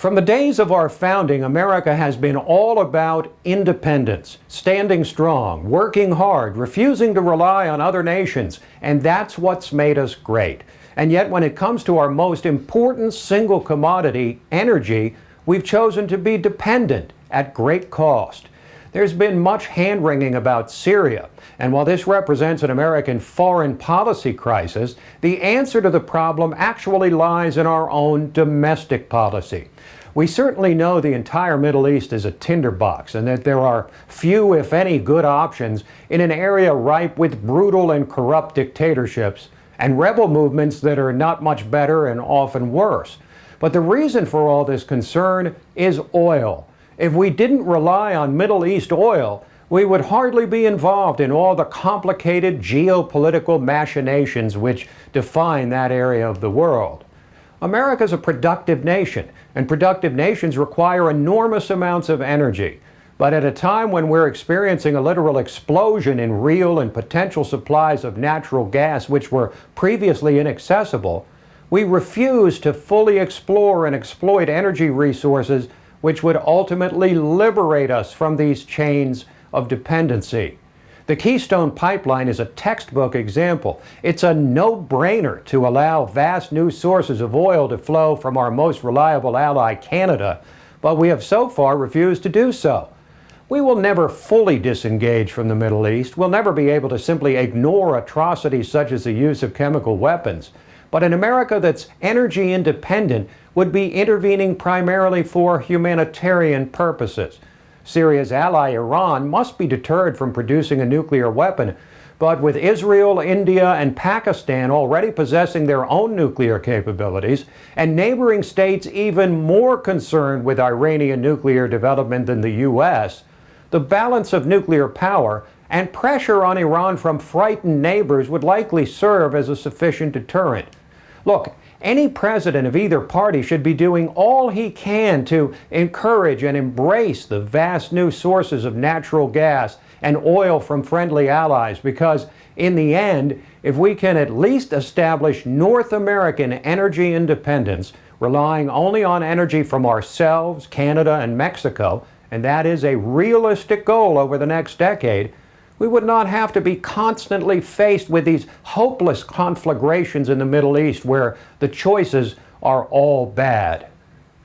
From the days of our founding, America has been all about independence, standing strong, working hard, refusing to rely on other nations, and that's what's made us great. And yet when it comes to our most important single commodity, energy, we've chosen to be dependent at great cost. There's been much hand-wringing about Syria, and while this represents an American foreign policy crisis, the answer to the problem actually lies in our own domestic policy. We certainly know the entire Middle East is a tinderbox and that there are few, if any, good options in an area ripe with brutal and corrupt dictatorships and rebel movements that are not much better and often worse. But the reason for all this concern is oil. If we didn't rely on Middle East oil, we would hardly be involved in all the complicated geopolitical machinations which define that area of the world. America's a productive nation, and productive nations require enormous amounts of energy. But at a time when we're experiencing a literal explosion in real and potential supplies of natural gas which were previously inaccessible, we refuse to fully explore and exploit energy resources which would ultimately liberate us from these chains of dependency. The Keystone Pipeline is a textbook example. It's a no-brainer to allow vast new sources of oil to flow from our most reliable ally, Canada, but we have so far refused to do so. We will never fully disengage from the Middle East. We'll never be able to simply ignore atrocities such as the use of chemical weapons. But an America that's energy independent would be intervening primarily for humanitarian purposes. Syria's ally, Iran, must be deterred from producing a nuclear weapon, but with Israel, India, and Pakistan already possessing their own nuclear capabilities, and neighboring states even more concerned with Iranian nuclear development than the U.S., the balance of nuclear power and pressure on Iran from frightened neighbors would likely serve as a sufficient deterrent. Look, any president of either party should be doing all he can to encourage and embrace the vast new sources of natural gas and oil from friendly allies, because in the end, if we can at least establish North American energy independence, relying only on energy from ourselves, Canada, and Mexico, and that is a realistic goal over the next decade, we would not have to be constantly faced with these hopeless conflagrations in the Middle East where the choices are all bad.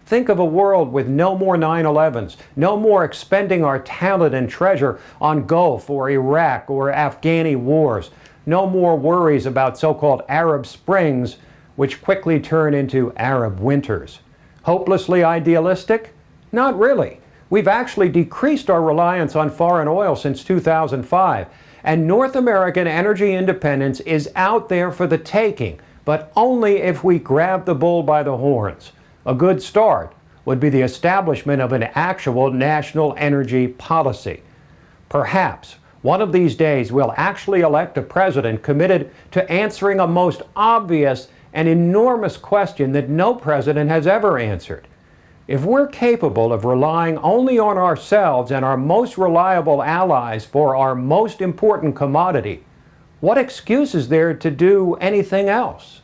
Think of a world with no more 9/11s, no more expending our talent and treasure on Gulf or Iraq or Afghani wars, no more worries about so-called Arab Springs, which quickly turn into Arab winters. Hopelessly idealistic? Not really. We've actually decreased our reliance on foreign oil since 2005, and North American energy independence is out there for the taking, but only if we grab the bull by the horns. A good start would be the establishment of an actual national energy policy. Perhaps one of these days we'll actually elect a president committed to answering a most obvious and enormous question that no president has ever answered. If we're capable of relying only on ourselves and our most reliable allies for our most important commodity, what excuse is there to do anything else?